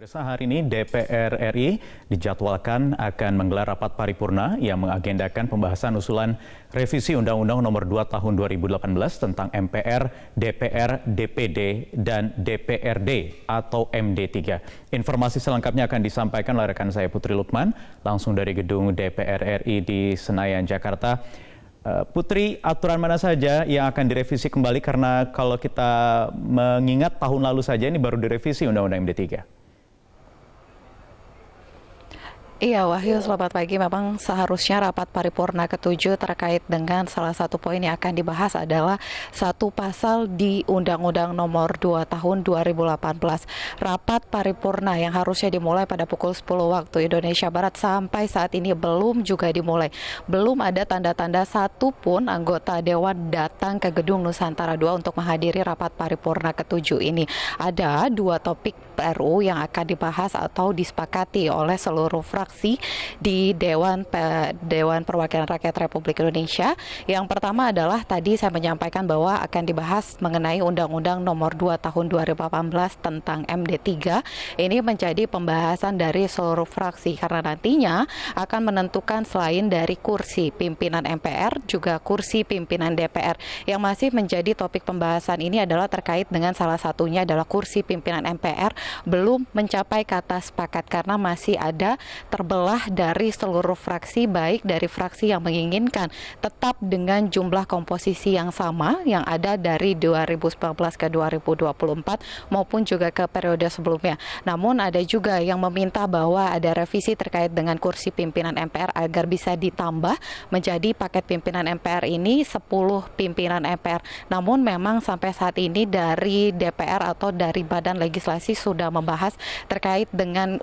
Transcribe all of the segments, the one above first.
Pemirsa, hari ini DPR RI dijadwalkan akan menggelar rapat paripurna yang mengagendakan pembahasan usulan revisi Undang-Undang Nomor 2 Tahun 2018 tentang MPR, DPR, DPD, dan DPRD atau MD3. Informasi selengkapnya akan disampaikan oleh rekan saya Putri Lukman langsung dari gedung DPR RI di Senayan, Jakarta. Putri, aturan mana saja yang akan direvisi kembali karena kalau kita mengingat tahun lalu saja ini baru direvisi Undang-Undang MD3. Iya, Wahyu, selamat pagi. Memang seharusnya rapat paripurna ke-7 terkait dengan salah satu poin yang akan dibahas adalah satu pasal di Undang-Undang Nomor 2 Tahun 2018. Rapat paripurna yang harusnya dimulai pada pukul 10 waktu Indonesia Barat sampai saat ini belum juga dimulai. Belum ada tanda-tanda satupun anggota Dewan datang ke Gedung Nusantara 2 untuk menghadiri rapat paripurna ke-7 ini. Ada dua topik RU yang akan dibahas atau disepakati oleh seluruh fraksi di Dewan Perwakilan Rakyat Republik Indonesia. Yang pertama adalah tadi saya menyampaikan bahwa akan dibahas mengenai Undang-Undang Nomor 2 Tahun 2018 tentang MD3. Ini menjadi pembahasan dari seluruh fraksi karena nantinya akan menentukan selain dari kursi pimpinan MPR juga kursi pimpinan DPR. Yang masih menjadi topik pembahasan ini adalah terkait dengan salah satunya adalah kursi pimpinan MPR belum mencapai kata sepakat karena masih ada terbelah dari seluruh fraksi, baik dari fraksi yang menginginkan tetap dengan jumlah komposisi yang sama yang ada dari 2019 ke 2024 maupun juga ke periode sebelumnya. Namun ada juga yang meminta bahwa ada revisi terkait dengan kursi pimpinan MPR agar bisa ditambah menjadi paket pimpinan MPR ini 10 pimpinan MPR. Namun memang sampai saat ini dari DPR atau dari Badan Legislasi sudah membahas terkait dengan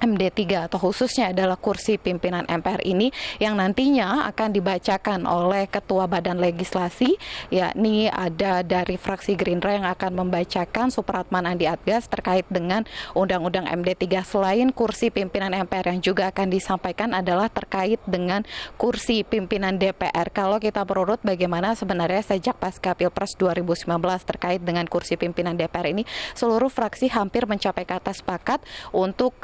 MD3 atau khususnya adalah kursi pimpinan MPR ini yang nantinya akan dibacakan oleh Ketua Badan Legislasi, yakni ada dari fraksi Gerindra yang akan membacakan Supratman Andi Adgas terkait dengan Undang-Undang MD3. Selain kursi pimpinan MPR yang juga akan disampaikan adalah terkait dengan kursi pimpinan DPR. Kalau kita berurut bagaimana sebenarnya sejak pasca Pilpres 2019 terkait dengan kursi pimpinan DPR ini, seluruh fraksi hampir mencapai kata sepakat untuk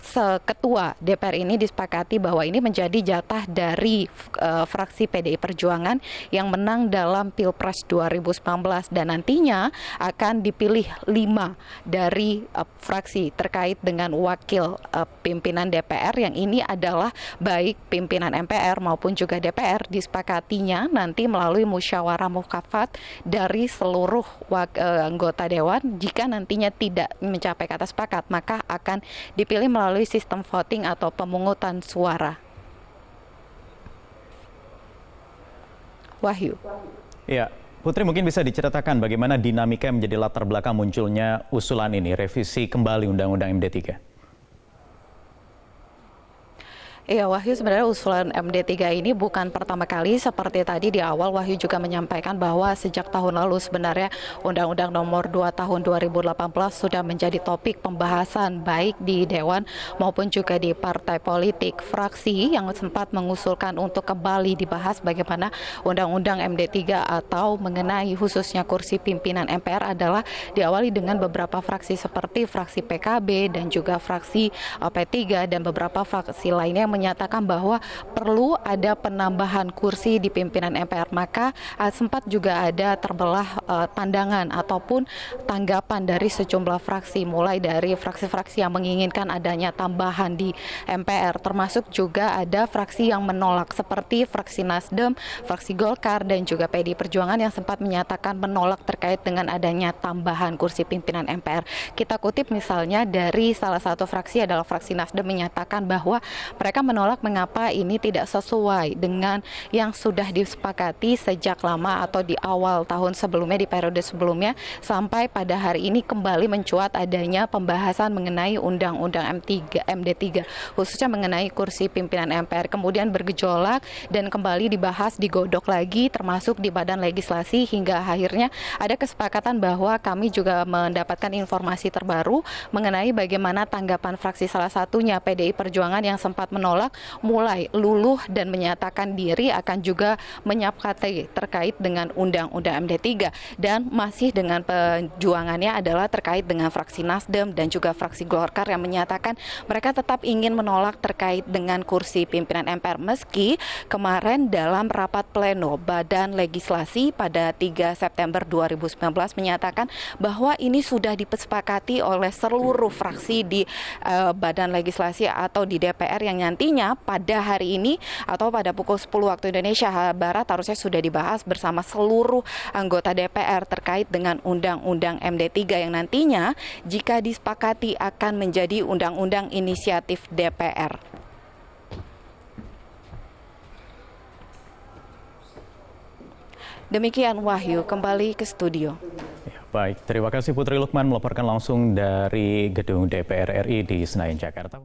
Ketua DPR ini disepakati bahwa ini menjadi jatah dari fraksi PDI Perjuangan yang menang dalam Pilpres 2019 dan nantinya akan dipilih 5 dari fraksi terkait dengan wakil pimpinan DPR yang ini adalah baik pimpinan MPR maupun juga DPR disepakatinya nanti melalui musyawarah mufakat dari seluruh anggota Dewan. Jika nantinya tidak mencapai kata sepakat maka akan dipilih melalui sistem voting atau pemungutan suara. Wahyu. Ya, Putri mungkin bisa diceritakan bagaimana dinamika yang menjadi latar belakang munculnya usulan ini, revisi kembali Undang-Undang MD3. Iya, Wahyu, sebenarnya usulan MD3 ini bukan pertama kali. Seperti tadi di awal Wahyu juga menyampaikan bahwa sejak tahun lalu sebenarnya Undang-Undang Nomor 2 Tahun 2018 sudah menjadi topik pembahasan baik di Dewan maupun juga di partai politik. Fraksi yang sempat mengusulkan untuk kembali dibahas bagaimana Undang-Undang MD3 atau mengenai khususnya kursi pimpinan MPR adalah diawali dengan beberapa fraksi seperti fraksi PKB dan juga fraksi P3 dan beberapa fraksi lainnya yang menyatakan bahwa perlu ada penambahan kursi di pimpinan MPR. Maka sempat juga ada terbelah pandangan ataupun tanggapan dari sejumlah fraksi, mulai dari fraksi-fraksi yang menginginkan adanya tambahan di MPR, termasuk juga ada fraksi yang menolak seperti fraksi Nasdem, fraksi Golkar dan juga PDI Perjuangan yang sempat menyatakan menolak terkait dengan adanya tambahan kursi pimpinan MPR. Kita kutip misalnya dari salah satu fraksi adalah fraksi Nasdem menyatakan bahwa mereka menolak mengapa ini tidak sesuai dengan yang sudah disepakati sejak lama atau di awal tahun sebelumnya, di periode sebelumnya, sampai pada hari ini kembali mencuat adanya pembahasan mengenai Undang-Undang MD3 khususnya mengenai kursi pimpinan MPR, kemudian bergejolak dan kembali dibahas, digodok lagi termasuk di Badan Legislasi hingga akhirnya ada kesepakatan bahwa kami juga mendapatkan informasi terbaru mengenai bagaimana tanggapan fraksi salah satunya PDI Perjuangan yang sempat menolak menolak mulai luluh dan menyatakan diri akan juga menyepakati terkait dengan Undang-Undang MD3 dan masih dengan perjuangannya adalah terkait dengan fraksi Nasdem dan juga fraksi Golkar yang menyatakan mereka tetap ingin menolak terkait dengan kursi pimpinan MPR meski kemarin dalam rapat pleno Badan Legislasi pada 3 September 2019 menyatakan bahwa ini sudah disepakati oleh seluruh fraksi di Badan Legislasi atau di DPR yang nantinya pada hari ini atau pada pukul 10 waktu Indonesia Barat harusnya sudah dibahas bersama seluruh anggota DPR terkait dengan Undang-Undang MD3 yang nantinya jika disepakati akan menjadi undang-undang inisiatif DPR. Demikian Wahyu, kembali ke studio. Ya, baik, terima kasih Putri Lukman melaporkan langsung dari gedung DPR RI di Senayan, Jakarta.